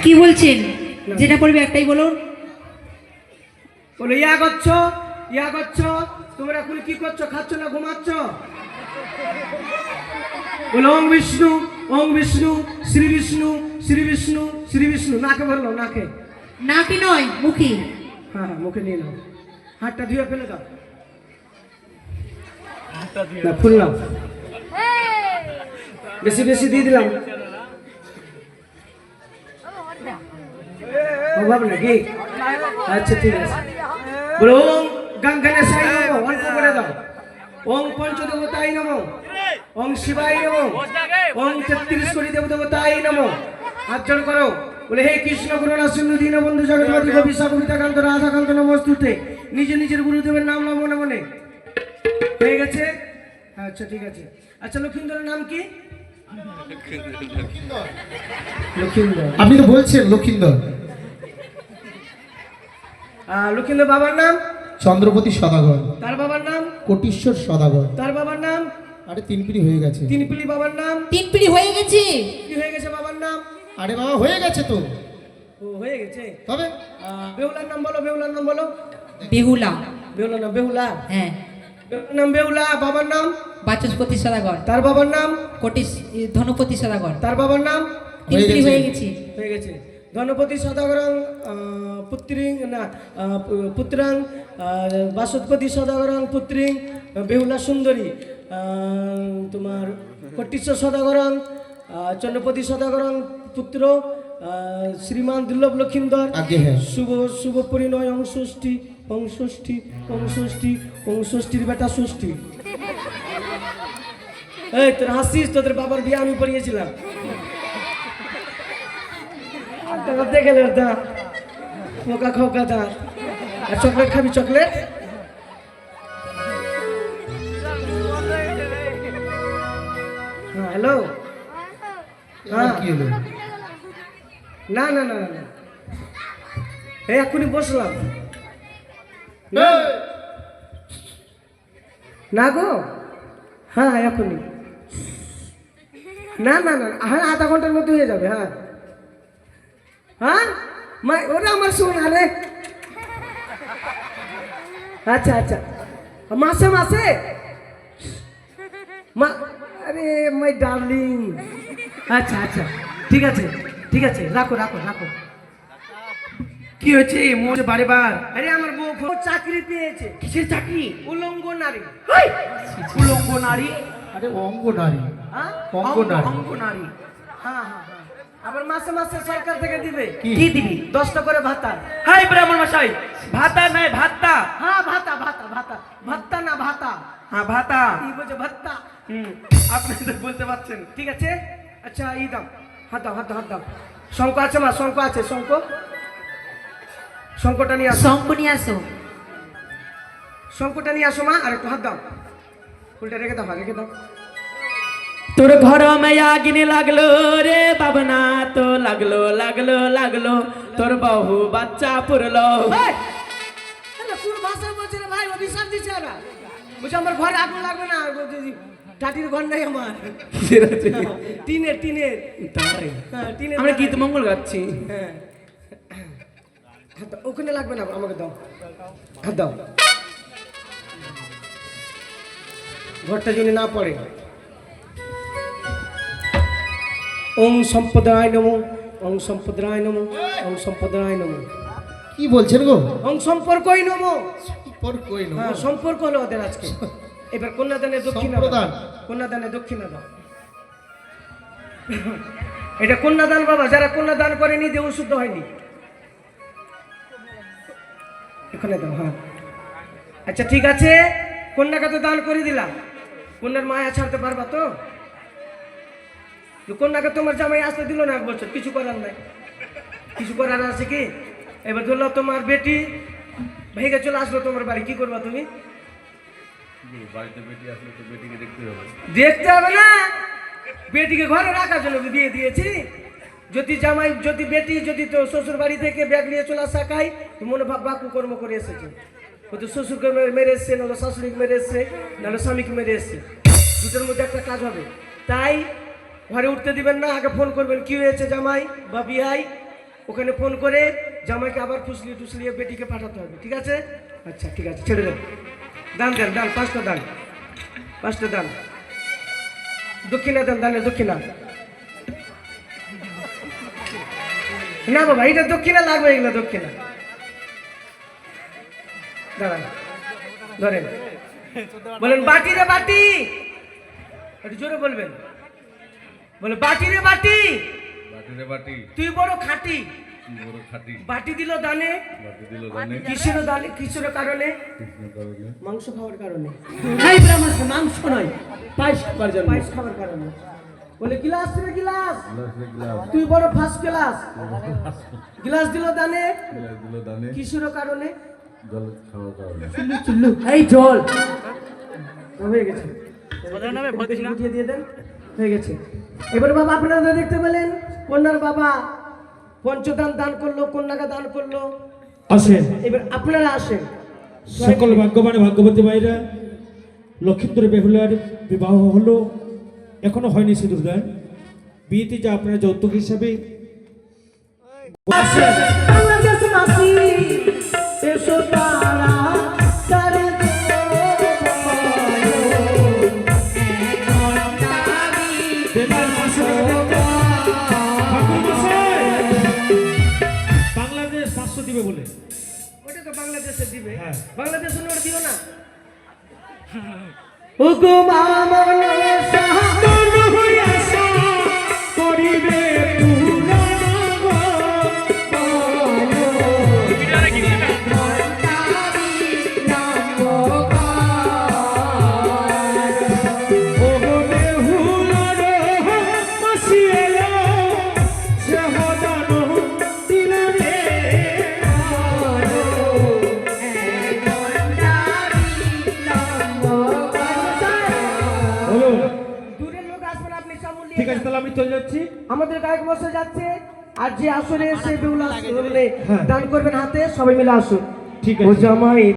কি বলছেন? যেটা পড়বে একটাই বলুন। বলো ইয়া করছো তোমরা এখন কি করছো? খাচ্ছ না ঘুমাচ্ছ? বলো ওং বিষ্ণু শ্রী বিষ্ণু শ্রী বিষ্ণু শ্রী বিষ্ণু। নাকে বললো, নাকে। নাকি নয়, মুখে। হ্যাঁ মুখে নিয়ে নাও। হাতটা ধুয়ে ফেলে দাও। না ফুল নাও, বেশি বেশি দিয়ে দিলাম। অভাব নাকি? আচ্ছা ঠিক আছে। বলো ওং গঙ্গনেশায় নমঃ, অল্প করে দাও। ওং পঞ্চদেবতায় নমঃ, ওং শিবায় নমঃ, ওং 33 কোটি দেবতায় নমঃ। হাত জোড় করো। বলে হে কৃষ্ণ করুণা সিন্ধু দীনবন্ধু জগৎপতি গোপীশা কবিতাকান্ত রাধাকান্ত নমস্তুতে। নিজের গুরুদেবের নাম নাম মনে মনে। হয়ে গেছে? আচ্ছা ঠিক আছে। আচ্ছা লক্ষিন্দরের নাম কি? লক্ষিন্দর। আপনি তো বলছেন লক্ষিন্দর। লক্ষিন্দর বাবার নাম? চন্দ্রপতি সদাগর। তার বাবার নাম? কোটিশ্বর সদাগর। তার বাবার নাম? আরে 3 পিঁড়ি হয়ে গেছে। 3 পিলি বাবার নাম? 3 পিঁড়ি হয়ে গেছে। কি হয়ে গেছে বাবার নাম? আরে বাবা হয়ে গেছে তো। ও হয়ে গেছে। তবে বেহুলার নাম বলো, বেহুলার নাম বলো। বেহুলা। বেহুলার নাম বেহুলা। হ্যাঁ। বেহুলার নাম বেহুলা। বাবার নাম? বাচস্পতি সদাগর। তার বাবার নাম? ধনপতি সদাগর। তার বাবার নাম? 3 পিঁড়ি হয়ে গেছে। হয়ে গেছে। ধনপতি সদাগরং পুত্রিং না পুত্রাং বাসুপতি সদাগরং পুত্রিং বেহুলা সুন্দরী। তোমার কট্টিশ্বর সদাগরং চন্দ্রপতি সদাগরং পুত্র শ্রীমান দুর্লভ লক্ষিন্দর। আগে হ্যাঁ। শুভ পরিণয় ষষ্ঠীর বেটা ষষ্ঠী। এই তোর হাসিস, তোদের বাবার বিয়ে আমি পড়িয়েছিলাম। দেখে দা মোকা খোকা দা। আর চকলেট খাবি? Chocolate hello. হ্যাঁ কি হলো? না না না না, এই এক্ষুনি বসলাম। না গো, হ্যাঁ এখনই। না না না, হ্যাঁ আধা ঘন্টার মধ্যে হয়ে যাবে। হ্যাঁ হ্যাঁ ওরা আমার শোন। আরে আচ্ছা আচ্ছা, মাসে মাসে আরে মাই ডার্লিং। আচ্ছা আচ্ছা ঠিক আছে ঠিক আছে, রাখো রাখো রাখো। কি হয়েছে মোর বারে বার? আরে আমার বউ চাকরি পেয়েছে। কিসের চাকরি? উলঙ্গ নারী। উলঙ্গ নারী? আরে অঙ্গ নারী। হ্যাঁ অঙ্গ নারী। অঙ্গ নারী। হ্যাঁ হ্যাঁ হ্যাঁ। আবার মাসে মাসে সরকার থেকে দিবে। কি দিবি? 10টা করে ভাতা। হাই ব্রাহ্মণ মশাই, ভাতা নাই ভাতা। হ্যাঁ ভাতা ভাতা ভাতা ভাতা না ভাতা। হ্যাঁ ভাতা। কি বলছে ভাতা? আপনি তো বলতে পারছেন। ঠিক আছে। আচ্ছা এই দাও, হাত দাও হাত দাও হাত দাও। শঙ্খ আছে মা? শঙ্খ আছে? শঙ্খটা নিয়ে আসো। শঙ্খ নিয়ে আসো। শঙ্খটা নিয়ে আসো মা। আর একটু হাত দাও। ফুলটা রেখে দাও, রেখে দাও। তোর ঘর में আগুন লাগলো রে বাবনা, তো লাগলো লাগলো লাগলো, তোর বহু বাচ্চা পুরলো। কোন ভাষা বলছে রে ভাই? অভিশাপ দিচ্ছে না। বলছে আমার ঘরে আগুন লাগবে না। টাটির ঘর নাই আমার। টিনের টিনের। হ্যাঁ টিনের। আমরা গীত মঙ্গল গাচ্ছি। হ্যাঁ ওখানে লাগবে না, আমাকে দাও। হাত দাও। ঘরটা যদি না পড়ে। ওং সম্পদায় নমো, ওং সম্পদায় নমো, ওং সম্পদায় নমো। কি বলছেন গো? ওং সম্পর্কই নমো। সম্পর্কই নয়। হ্যাঁ সম্পর্ক হলো ওদের আজকে। এবার কন্যাদানে দক্ষিণা দাও। সম্প্রদান। কন্যাদানে দক্ষিণা দাও। এটা কন্যাদান বাবা, যারা কন্যাদান করেনি দেহ শুদ্ধ হয়নি। এখানে দাও। হ্যাঁ আচ্ছা ঠিক আছে, কন্যাকে তো দান করে দিলাম। কন্যার মায়া ছাড়তে পারবা তো? কন্যাকে তোমার জামাই আসতে দিল না 1 বছর, কিছু করার নাই। কিছু করার আছে কি? এবার ধরলো তোমার বেটি ভেগে চলে আসলো তোমার বাড়ি, কি করবা তুমি? দেখতে হবে না, বেটিকে ঘরে রাখার জন্য বিয়ে দিয়েছি। যদি জামাই যদি বেটি যদি তো শ্বশুর বাড়ি থেকে ব্যাগ নিয়ে চলে আসা খাই, তো মনে ভাব বাকু কর্ম করে এসেছে। হয়তো শ্বশুরকে মেরে এসছে, নাহলে শাশুড়িকে মেরে এসছে, নাহলে স্বামীকে মেরে এসছে। দুটোর মধ্যে একটা কাজ হবে। তাই ঘরে উঠতে দিবেন না, আগে ফোন করবেন কি হয়েছে জামাই বা বিয়াই, ওখানে ফোন করে জামাইকে আবার ফুসলিয়ে টুসলিয়ে বেটিকে পাঠাতে হবে, ঠিক আছে? আচ্ছা ঠিক আছে, ছেড়ে দেন। দান দেন, দান 5টা দান, 5টা দান। দক্ষিণা দেন, দানের দক্ষিণা। না বাবা, এটা দক্ষিণা লাগবে, এগুলো দক্ষিণা। দাঁড়ান, ধরেন, বলেন বাটি রে বাটি, একটু জোরে বলবেন। বলে বাটি রে বাটি, বাটি রে বাটি, তুই বড় খাঁটি, তুই বড় খাঁটি। বাটি দিল দানে, বাটি দিল দানে, কিসের দানে, কিসের কারণে? কৃষ্ণ কারণে। মাংস খাওয়ার কারণে, এই ব্রাহ্মণ মাংস নয়, পায়েস খাবার জন্য। পায়েস খাওয়ার কারণে। বলে গিলাস রে গিলাস, গ্লাস রে গ্লাস, তুই বড় ফার্স্ট ক্লাস, গিলাস দিল দানে, গ্লাস দিল দানে, কিসের কারণে? জল খাওয়ার কারণে। চুল্লু এই জল হয়ে গেছে, বুঝিয়ে দিয়ে দেন, হয়ে গেছে। এবার বাবা আপনারা দেখতে পেলেন কন্যার বাবা পঞ্চদান দান করলো, কন্যাকে দান করলো। আসেন এবার আপনারা আসেন। সকল ভাগ্যবান ভাগ্যবতী ভাইরা, লক্ষ্মীপুর বেহুলার বিবাহ হলো, এখনো হয়নি সিঁদুরদান। বিয়েতে যা আপনারা যৌতুক হিসাবে আসেন। বাংলাদেশ মাসি এসো তারা তারে বাংলাদেশ 500 দিবে বলে, ওটা তো বাংলাদেশে দিবে, হ্যাঁ। বাংলাদেশে নোট দিও না। হুকুম আমার করিবে দূরের লোক আসবেন, আপনি সামনে ঠিক আছে, তাহলে আমি চলে যাচ্ছি। আমাদের গায়ক মশাই যাচ্ছে, আর যে আসলে এসে বেউলা হ্যাঁ। দান করবেন হাতে, সবাই মিলে আসুন। ঠিক ও আছে। জামাই